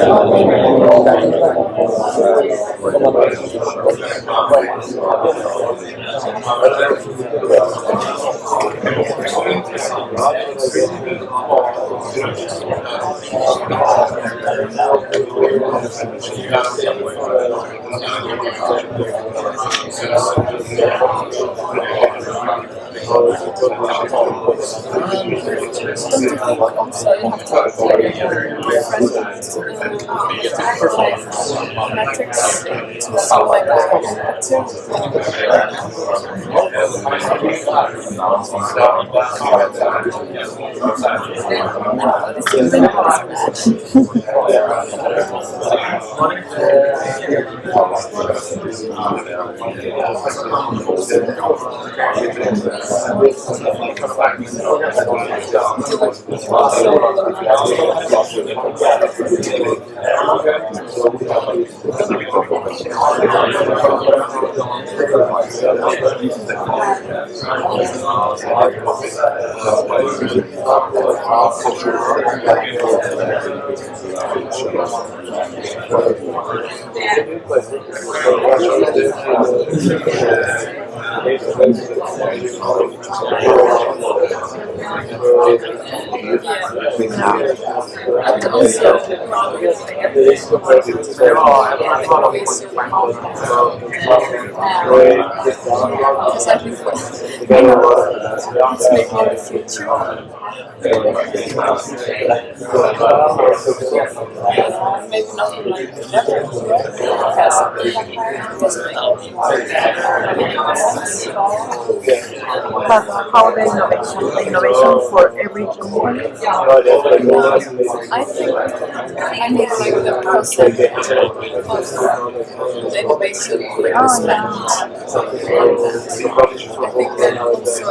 Don't you think also you have to compare different metrics to see like the this is really maybe not like But how the innovation for every company? I think I need like the process of the innovation like respect. I think that also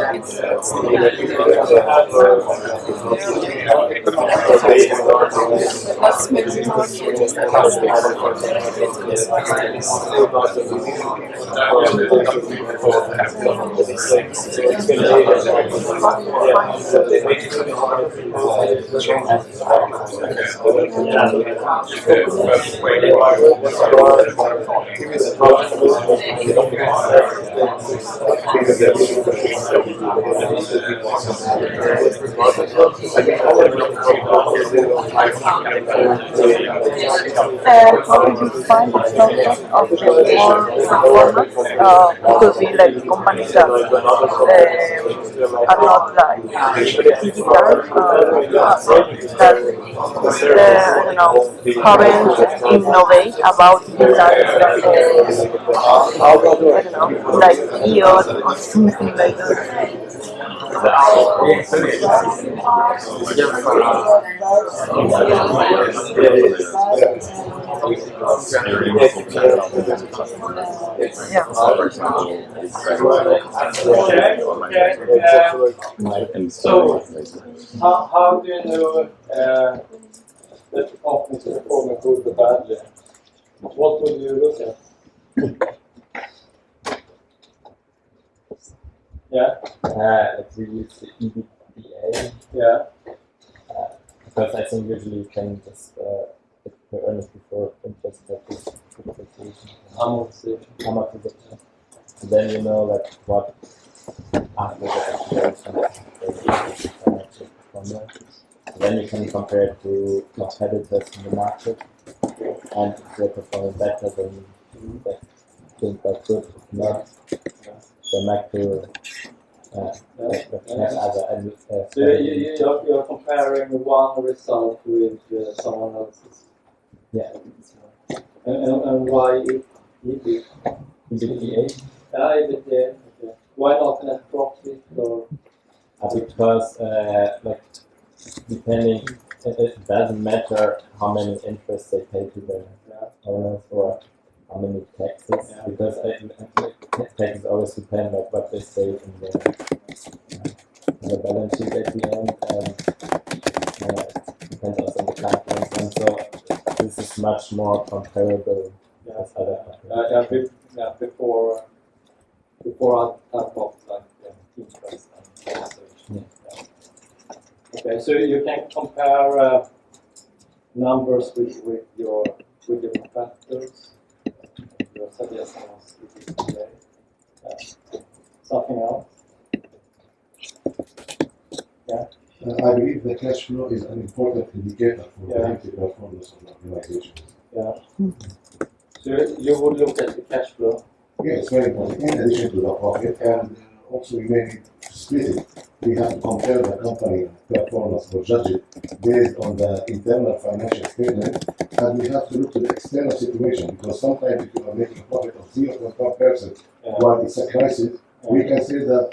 influences that's maybe more futures than How do you find the process of the more performance? Could be like companies that are not like digital, that I don't know, haven't innovate about digital, I don't know, like IoT or something like that. So, how do you know that the company is performing good or badly? What would you look at? Yeah. We use the EBITDA. Yeah. Because I think usually you can just put the earnings before interest taxes, amortization. And then you know like what after the acquisition financial performance. Then you can compare it to competitors in the market, and if they're performing better, then they think that's good. If not, they might do other. So you're comparing one result with someone else's. Yeah. And why EBITDA? EBITDA? EBITDA. Okay. Why not net profit or? Because like depending, it doesn't matter how many interests they pay to the owners or how many taxes, because taxes always depend on what they say in the balance sheet at the end, and it depends also on the companies, and so this is much more comparable as other companies. Before I talk like interest and taxation. Okay, so you can compare numbers with your competitors. Your suggestion was today. Something else? Yeah. I believe the cash flow is an important indicator for the healthy performance of the organization. Yeah. So you would look at the cash flow. Yeah, it's very important. In addition to the profit, and also we may need to split it. We have to compare the company performance or judge it based on the internal financial statement, and we have to look to the external situation, because sometimes if you are making a profit of 0.1% while it's a crisis, we can say that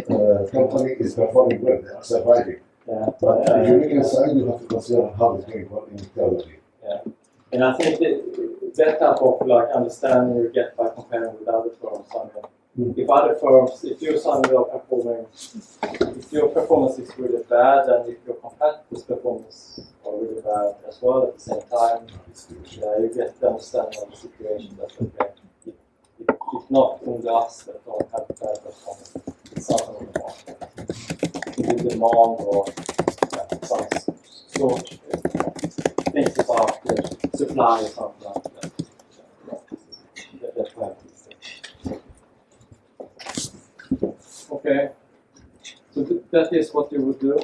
company is performing well, they are surviving. Yeah. But if you look inside, you have to consider how it's going on internally. Yeah. And I think that type of like understanding you get by comparing with other firms. I mean, if other firms, if you're suddenly performing, if your performance is really bad, and if your competitors' performance are really bad as well at the same time, you get the understanding of the situation that okay, it's not only us that don't have bad performance, it's something on the market. In the demand or some sort of things about the supply or something like that. That's why okay. So that is what you would do?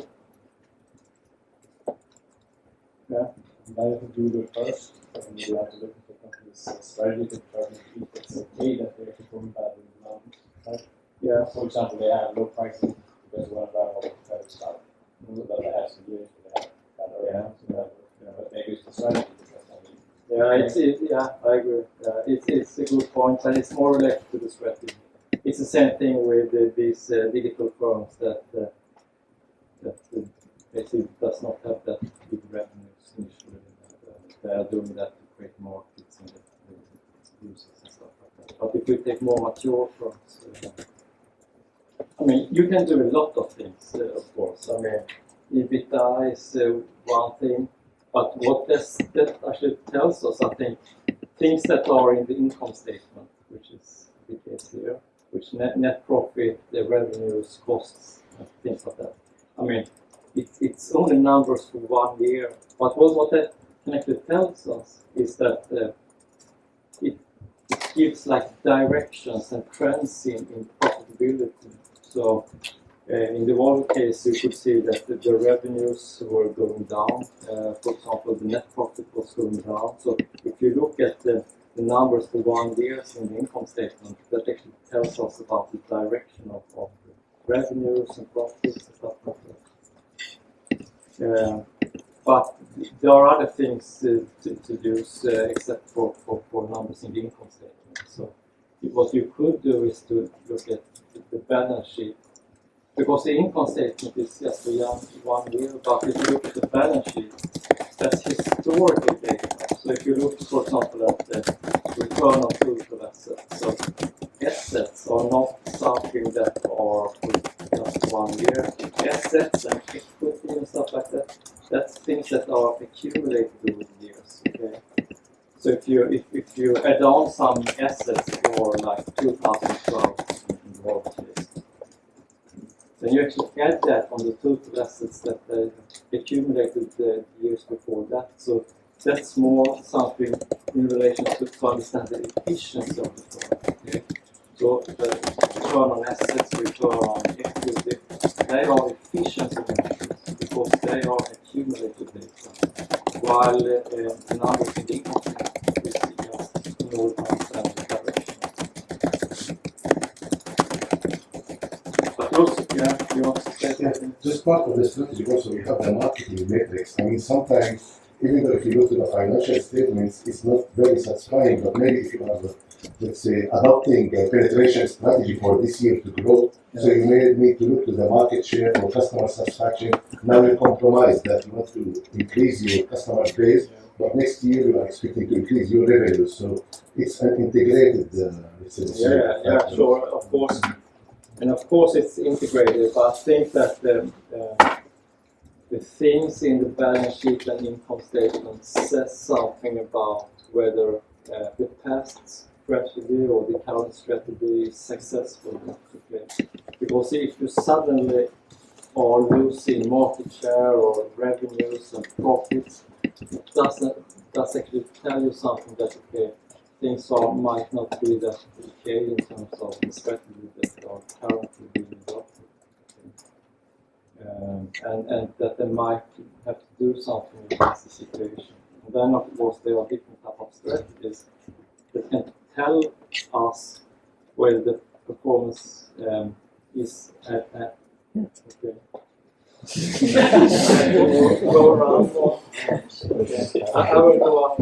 Yeah. I have to do the first, and you have to look at the company's strategy to determine if it's okay that they're performing badly in the market. Right? Yeah. For example, they have low pricing because one of our competitors start. So that they have some years where they have better but maybe it's the strategy because I agree. It's a good point, and it's more related to the strategy. It's the same thing with these digital firms that basically does not have that big revenues initially. They are doing that to create markets and users and stuff like that. But if we take more mature firms, I mean, you can do a lot of things, of course. I mean, EBITDA is one thing, but what that actually tells us, I think, things that are in the income statement, which is the case here, which net profit, the revenues, costs, and things like that. I mean, it's only numbers for 1 year, but what that can actually tells us is that it gives like directions and trends in profitability. So in the Volvo case, you could see that the revenues were going down. For example, the net profit was going down. So if you look at the numbers for 1 year in the income statement, that actually tells us about the direction of the revenues and profits and stuff like that. But there are other things to use except for numbers in the income statement. So what you could do is to look at the balance sheet, because the income statement is just a 1 year, but if you look at the balance sheet, that's historical data. So if you look, for example, at the return on total assets, so assets are not something that are for just 1 year. Assets and equity and stuff like that, that's things that are accumulated over the years. Okay. So if you add on some assets for like 2012 in the world case, then you actually add that on the total assets that accumulated the years before that. So that's more something in relation to understand the efficiency of the firm. Okay? So the return on assets, return on equity, they are efficiency measures because they are accumulated data. While the numbers in the income statement is just in order to understand the direction. But also, you want to say something? Just part of the strategy also, we have the marketing metrics. I mean, sometimes, even though if you look to the financial statements, it's not very satisfying, but maybe if you are, let's say, adopting a penetration strategy for this year to grow, so you may need to look to the market share or customer satisfaction. Now you compromise that you want to increase your customer base, but next year you are expecting to increase your revenue. So it's an integrated, let's say, sure, of course. And of course it's integrated, but I think that the things in the balance sheet and income statement says something about whether the past strategy or the current strategy is successful. Okay? Because if you suddenly are losing market share or revenues and profits, it doesn't does actually tell you something that things might not be that okay in terms of the strategy that are currently being adopted. And that they might have to do something against the situation. And then, of course, there are different types of strategies that can tell us whether the performance is at okay. Go around. Okay. I will go up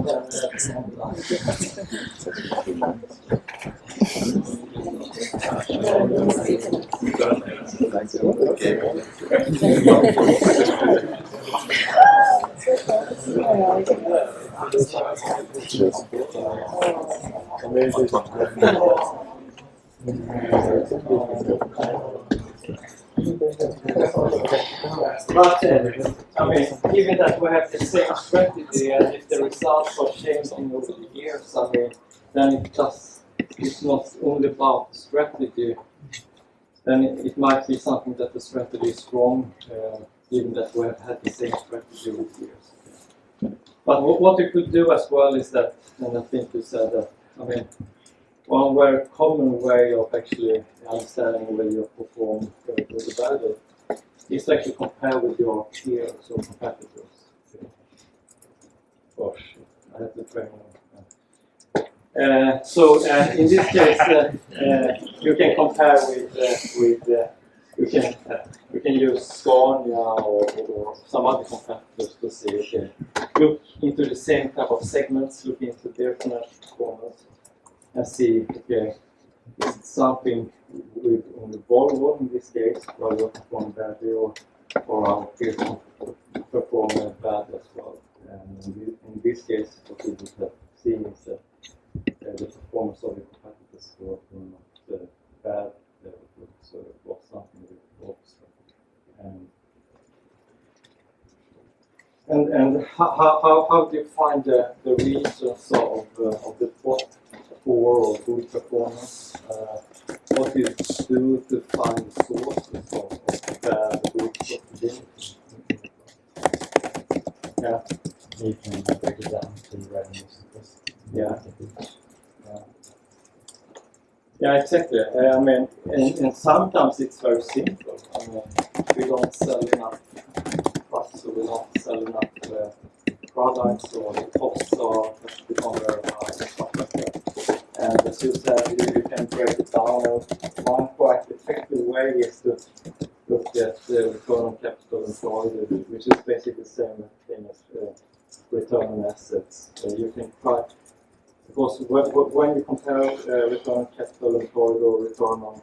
But I mean, given that we have the same strategy, and if the results are changing over the years, I mean, then it's not only about the strategy. Then it might be something that the strategy is wrong, given that we have had the same strategy over the years. But what you could do as well is that, and I think you said that, I mean, one very common way of actually understanding whether you perform really better is to actually compare with your peers or competitors. Gosh, I have to train on. So in this case, you can compare with you can use Scania or some other competitors to see. Okay, look into the same type of segments, look into their financial performance, and see. Okay, is it something with on the Volvo in this case, where we perform badly, or our peers perform bad as well. And in this case, what we would have seen is that the performance of the competitors were not bad, so it was something with orchestra. And how do you find the reasons of the poor or good performance? What do you do to find the sources of bad or good profitability? Yeah. You can break it down to revenues. Yeah. Yeah, exactly. I mean, and sometimes it's very simple. I mean, we don't sell enough trucks, or we don't sell enough products, or the costs are become very high and stuff like that. And as you said, you can break it down. One quite effective way is to look at the return on capital employed, which is basically the same thing as return on assets. You can try. Because when you compare return on capital employed or return on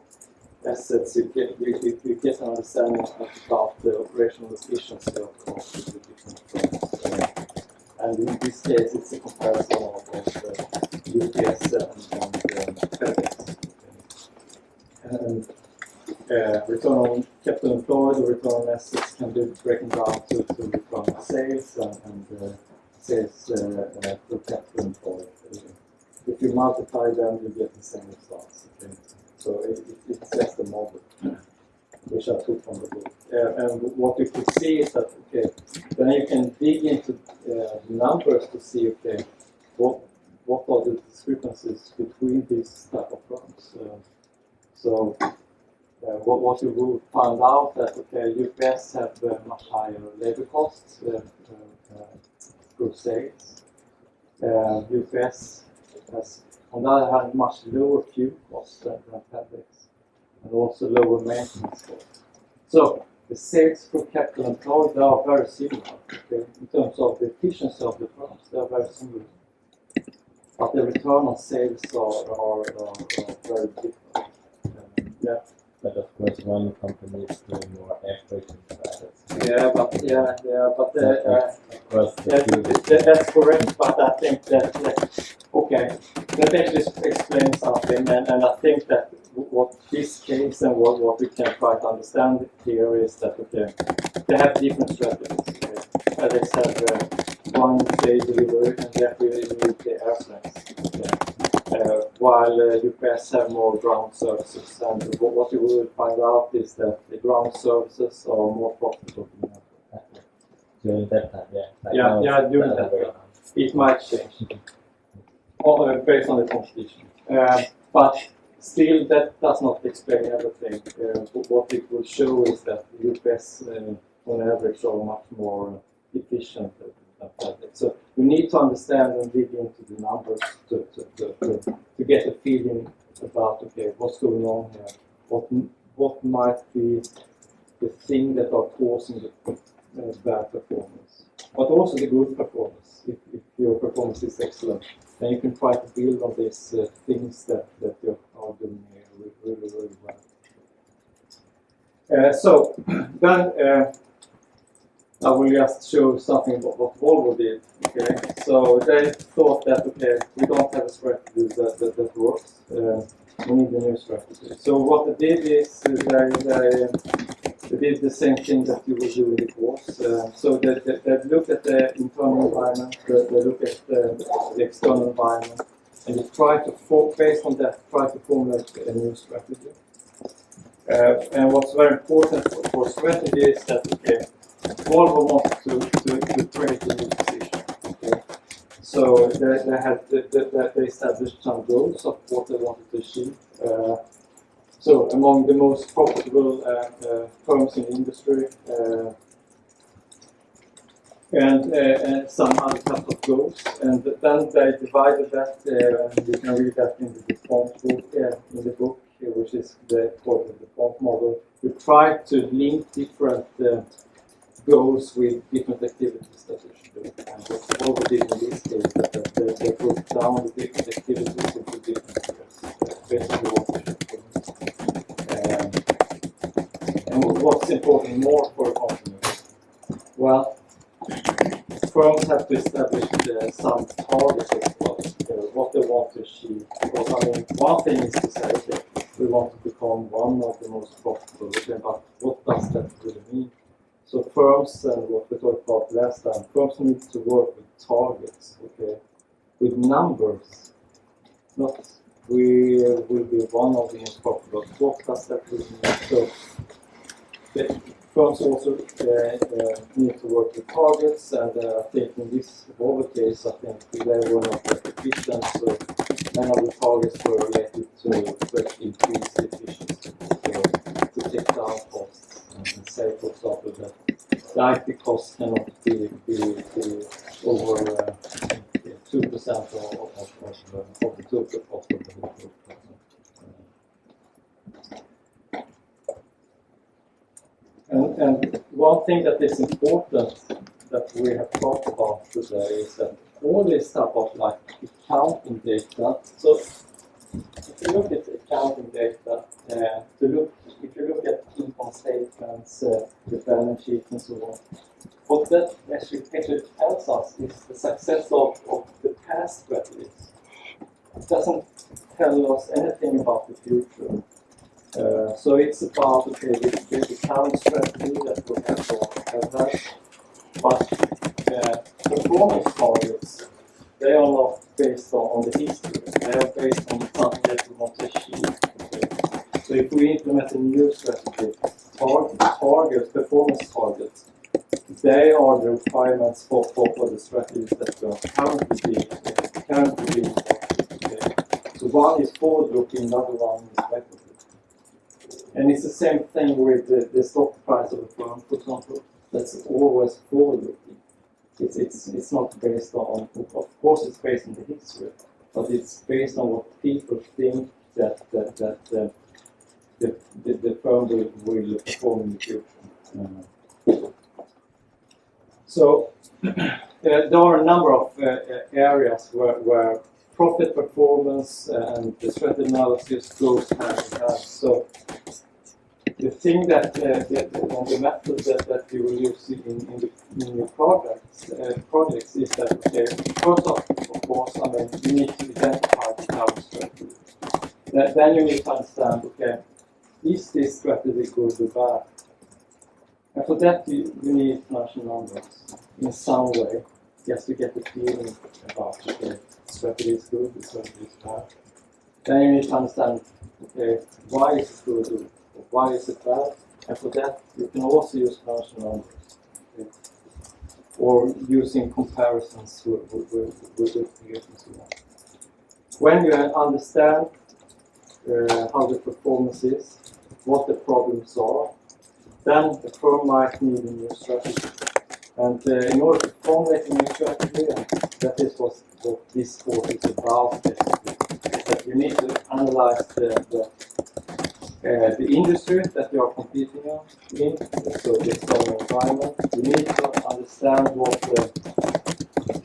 assets, you get an understanding about the operational efficiency of the different firms. And in this case, it's a comparison of UPS and FedEx. And return on capital employed or return on assets can be broken down to return on sales and sales per capital employed. If you multiply them, you get the same results. Okay? So it's just the model, which I took from the book. And what you could see is that, okay, then you can dig into the numbers to see, okay, what are the discrepancies between these type of firms. So what you will find out that, okay, UPS have much higher labor costs through sales. UPS has, on the other hand, much lower fuel costs than FedEx, and also lower maintenance costs. So the sales per capital employed, they are very similar. Okay? In terms of the efficiency of the firms, they are very similar. But the return on sales are very different. Yeah. But of course, one company is doing more effort into that. Yeah, but Of course, that's correct. But I think that okay, that actually explains something, and I think that what this case and what we can try to understand here is that, okay, they have different strategies. Okay? FedEx have one day delivery and they have to deliver the airplanes. Okay? While UPS have more ground services, and what you will find out is that the ground services are more profitable than during that time, yeah. during that time. it might change based on the competition. But still, that does not explain everything. What it will show is that UPS, on average, are much more efficient than Fedec. So we need to understand and dig into the numbers to get a feeling about, okay, what's going on here, what might be the thing that are causing the bad performance, but also the good performance. If your performance is excellent, then you can try to build on these things that you are doing really well. So then I will just show something about what Volvo did. Okay, so they thought that we don't have a strategy that works. We need a new strategy. So what they did is they did the same thing that you will do in the course. So they look at the internal environment, they look at the external environment, and they try to, based on that, try to formulate a new strategy. And what's very important for strategy is that Volvo wants to create a new position. Okay? So they established some goals of what they wanted to achieve. So among the most profitable firms in the industry, and some other type of goals, and then they divided that. You can read that in the DuPont book, which is called the DuPont model. We try to link different goals with different activities that we should do. And what Volvo did in this case is that they broke down the different activities into different areas, basically what we should do. And what's important more for a company? Well, firms have to establish some targets as well, what they want to achieve. Because one thing is to say, okay, we want to become one of the most profitable, but what does that really mean? So firms, and what we talked about last time, firms need to work with targets, with numbers. Not we will be one of the most profitable. What does that really mean? So the firms also need to work with targets, and I think in this Volvo case, I think they were not that efficient. So many of the targets were related to increase efficiency, to take down costs, and say, for example, that the IT costs cannot be over 2% of the total cost of the whole group. And one thing that is important that we have talked about today is that all this stuff of like accounting data. So if you look at accounting data, if you look at income statements, the balance sheet and so on, what that actually tells us is the success of the past strategies. It doesn't tell us anything about the future. So it's about the current strategy that we have had, but performance targets, they are not based on the history. They are based on something that we want to achieve. Okay? So if we implement a new strategy, targets, performance targets, they are the requirements for the strategies that we are currently being okay? So one is forward-looking, another one is backward-looking. And it's the same thing with the stock price of a firm, for example. That's always forward-looking. It's not based on, of course, it's based on the history, but it's based on what people think that the firm will perform in the future. So there are a number of areas where profit performance and the strategy analysis goes hand in hand. So the thing that the method that you will use in your projects is that first of course, you need to identify the current strategy. Then you need to understand, is this strategy good or bad? And for that you need financial numbers in some way, just to get a feeling about strategy is good, the strategy is bad. Then you need to understand, why is it good? Why is it bad? And for that, you can also use financial numbers. or using comparisons with peers and so on. When you understand how the performance is, what the problems are, then the firm might need a new strategy. And in order to formulate a new strategy, and that is what this course is about, is that you need to analyze the industry that you are competing in, so the external environment. You need to understand what the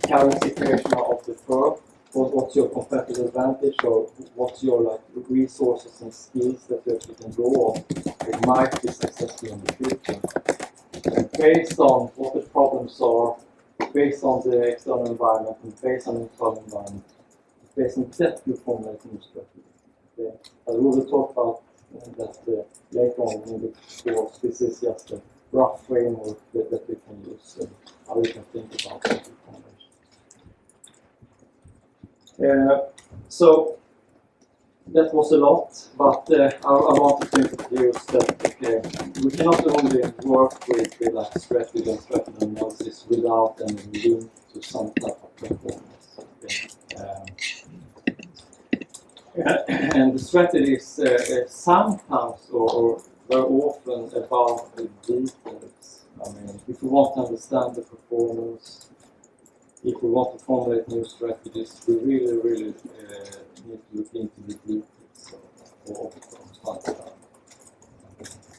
current situation of the firm, what's your competitive advantage, or what's your resources and skills that you can go on that might be successful in the future. And based on what the problems are, based on the external environment, and based on the internal environment, based on that you formulate new strategy. Okay? But we will talk about that later on in the course. This is just a rough framework that we can use and how we can think about that information. So that was a lot, but I wanted to introduce that we cannot only work with strategy and strategy analysis without any link to some type of performance. Okay? And the strategy is sometimes or very often about the details. I mean, if we want to understand the performance, if we want to formulate new strategies, we really need to look into the details of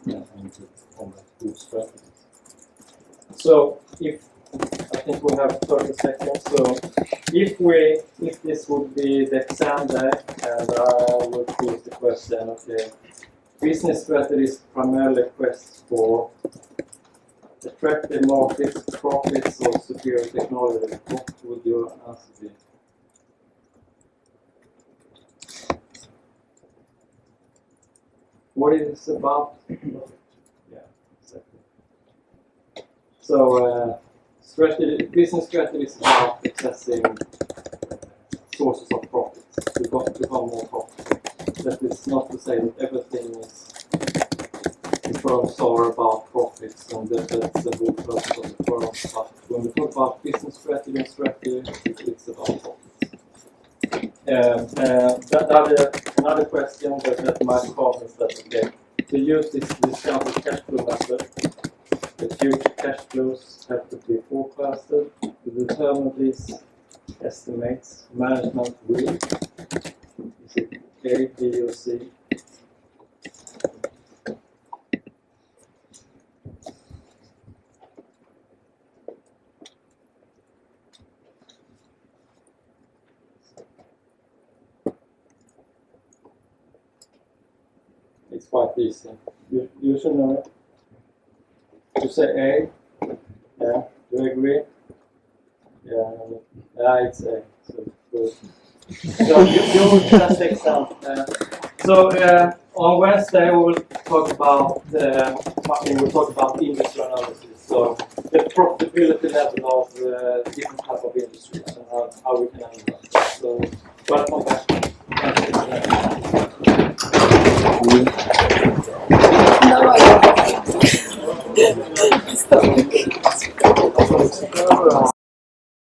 and to formulate good strategies. So, I think we have 30 seconds. So, if this would be the exam day, and I would pose the question, okay, business strategy is primarily a quest for attractive markets, profits, or superior technology. What would your answer be? What is it about? Yeah, exactly. So, business strategy is about accessing sources of profits. We've got to become more profitable. That is not to say that everything is the firms are about profits and that's the whole purpose of the firm. But when we talk about business strategy and strategy, it's about profits. Another question that might come is that, okay, to use this discounted cash flow method, the future cash flows have to be forecasted. To determine these estimates, management will, is it A, B, or C? It's quite easy. You should know it. You say A. Yeah. Do you agree? Yeah. It's A. So good. So you just take some. So on Wednesday we will talk about industry analysis. So the profitability level of different type of industries and how we can analyze that. So welcome back. Thank you.